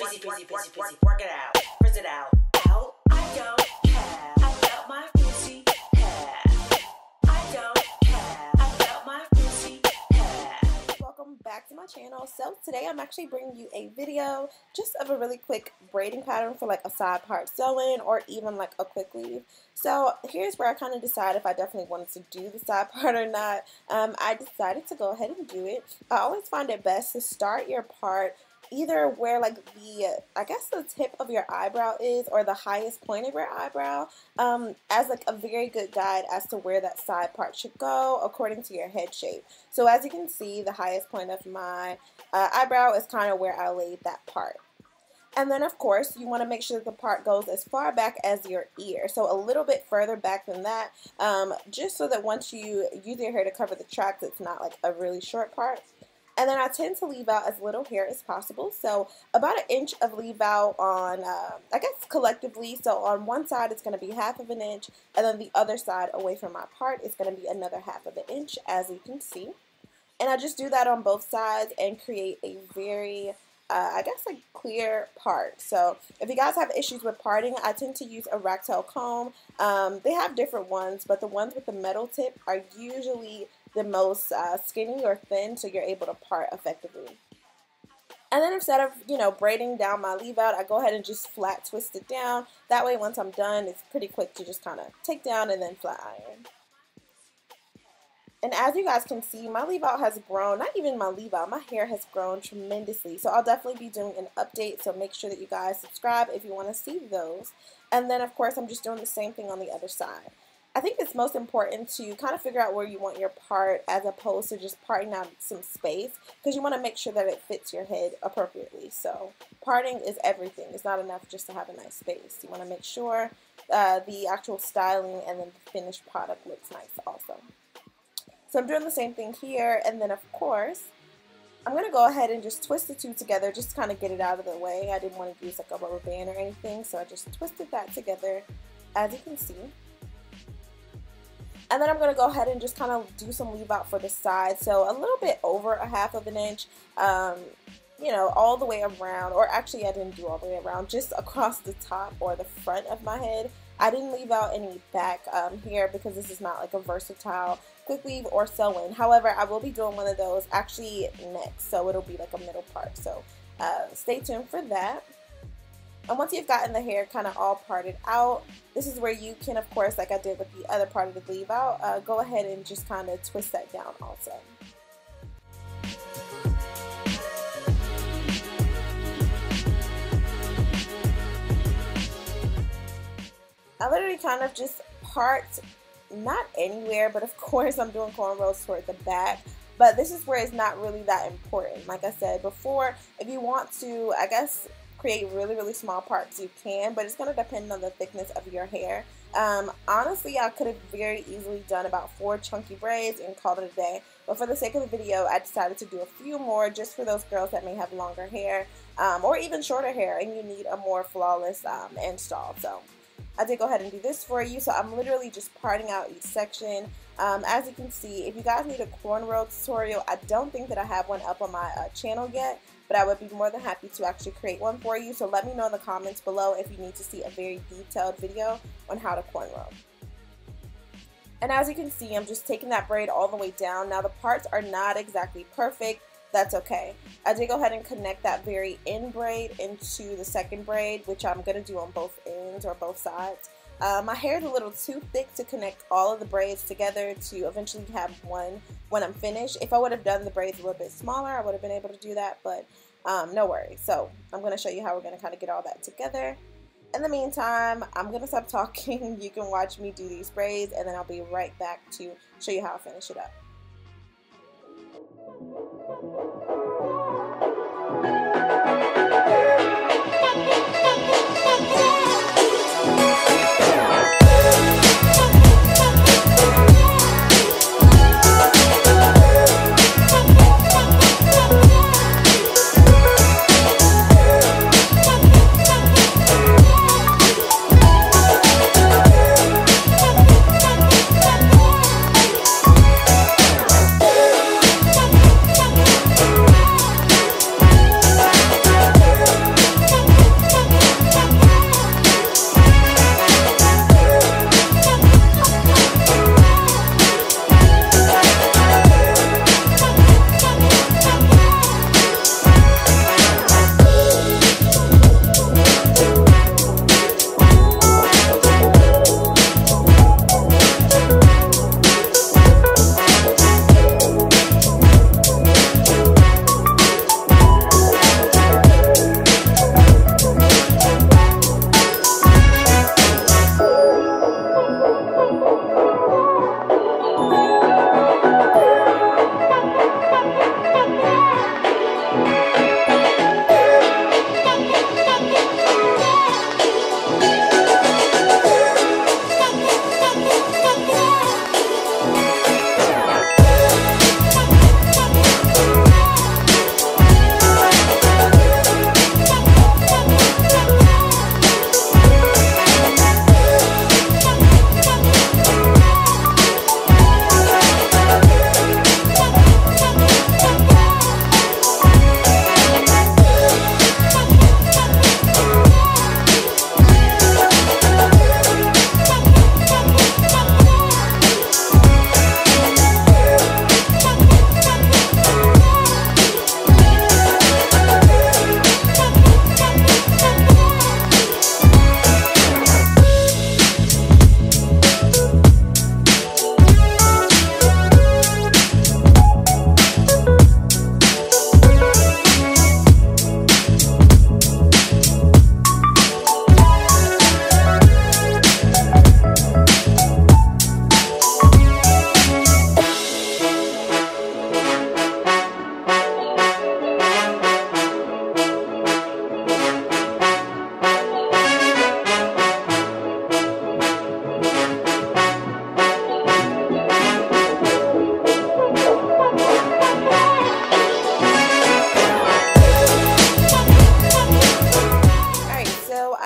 Easy peasy, peasy, peasy. Work it out. Press it out. Out. I don't care about my pussy hair. I don't care about my pussy hair. Welcome back to my channel. So today I'm actually bringing you a video just of a really quick braiding pattern for like a side part sew-in or even like a quick weave. So here's where I kind of decide if I definitely wanted to do the side part or not. I decided to go ahead and do it. I always find it best to start your part either where like the tip of your eyebrow is or the highest point of your eyebrow as like a very good guide as to where that side part should go according to your head shape. So as you can see, the highest point of my eyebrow is kind of where I laid that part. And then of course you want to make sure that the part goes as far back as your ear, so a little bit further back than that, just so that once you use your hair to cover the tracks, it's not like a really short part. And then I tend to leave out as little hair as possible, so about 1 inch of leave out on, I guess collectively, so on one side it's going to be 1/2 inch, and then the other side away from my part is going to be another 1/2 inch, as you can see. And I just do that on both sides and create a very, I guess, like clear part. So if you guys have issues with parting, I tend to use a ragtail comb. They have different ones, but the ones with the metal tip are usually the most skinny or thin, so you're able to part effectively. And then instead of, braiding down my leave out, I go ahead and just flat twist it down. That way once I'm done, it's pretty quick to just kind of take down and then flat iron. And as you guys can see, my leave out has grown, not even my leave out, my hair has grown tremendously. So I'll definitely be doing an update, so make sure that you guys subscribe if you want to see those. And then of course I'm just doing the same thing on the other side. I think it's most important to kind of figure out where you want your part as opposed to just parting out some space, because you want to make sure that it fits your head appropriately. So parting is everything. It's not enough just to have a nice space. You want to make sure the actual styling and then the finished product looks nice also. So I'm doing the same thing here, and then of course I'm going to go ahead and just twist the two together just to kind of get it out of the way. I didn't want to use like a rubber band or anything, so I just twisted that together, as you can see. And then I'm going to go ahead and just kind of do some leave out for the side, so a little bit over 1/2 inch, all the way around, or actually I didn't do all the way around, just across the top or the front of my head. I didn't leave out any back here because this is not like a versatile quick weave or sew-in. However, I will be doing one of those actually next, so it'll be like a middle part, so stay tuned for that. And once you've gotten the hair kind of all parted out, this is where you can, of course, like I did with the other part of the leave out, go ahead and just kind of twist that down also. I literally kind of just part, not anywhere, but of course I'm doing cornrows toward the back. But this is where it's not really that important. Like I said before, if you want to, I guess, create really small parts, you can, but it's going to depend on the thickness of your hair. Honestly, I could have very easily done about 4 chunky braids and called it a day, but for the sake of the video I decided to do a few more just for those girls that may have longer hair or even shorter hair and you need a more flawless install. So I did go ahead and do this for you. So I'm literally just parting out each section. As you can see, if you guys need a cornrow tutorial, I don't think that I have one up on my channel yet, but I would be more than happy to actually create one for you. So let me know in the comments below if you need to see a very detailed video on how to cornrow. And as you can see, I'm just taking that braid all the way down. Now the parts are not exactly perfect. That's okay. I did go ahead and connect that very end braid into the second braid, which I'm going to do on both ends or both sides. My hair is a little too thick to connect all of the braids together to eventually have one when I'm finished. If I would have done the braids a little bit smaller, I would have been able to do that, but no worries. So I'm going to show you how we're going to kind of get all that together. In the meantime, I'm going to stop talking. You can watch me do these braids, and then I'll be right back to show you how I finish it up.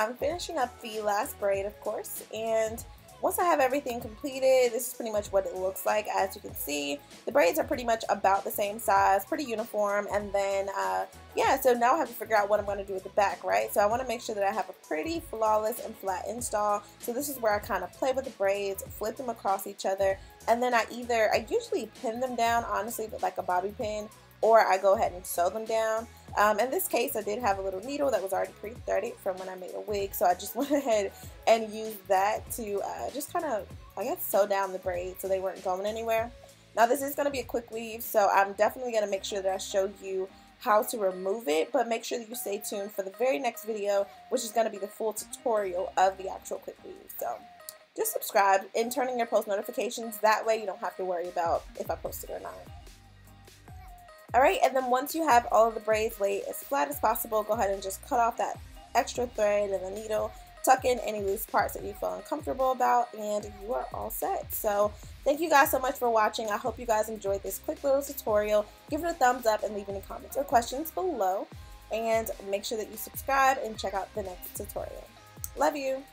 I'm finishing up the last braid, of course, and once I have everything completed, this is pretty much what it looks like. As you can see, the braids are pretty much about the same size, pretty uniform, and then yeah, so now I have to figure out what I'm going to do with the back, right? So I want to make sure that I have a pretty flawless and flat install. So this is where I kind of play with the braids, flip them across each other, and then I usually pin them down, honestly, with like a bobby pin, or I go ahead and sew them down. In this case, I did have a little needle that was already pre-threaded from when I made a wig, so I just went ahead and used that to just kind of, I guess, sew down the braids so they weren't going anywhere. Now this is going to be a quick weave, so I'm definitely going to make sure that I show you how to remove it, but make sure that you stay tuned for the very next video, which is going to be the full tutorial of the actual quick weave. So just subscribe and turn on your post notifications, that way you don't have to worry about if I post it or not. Alright, and then once you have all of the braids laid as flat as possible, go ahead and just cut off that extra thread and the needle, tuck in any loose parts that you feel uncomfortable about, and you are all set. So thank you guys so much for watching. I hope you guys enjoyed this quick little tutorial. Give it a thumbs up and leave any comments or questions below, and make sure that you subscribe and check out the next tutorial. Love you!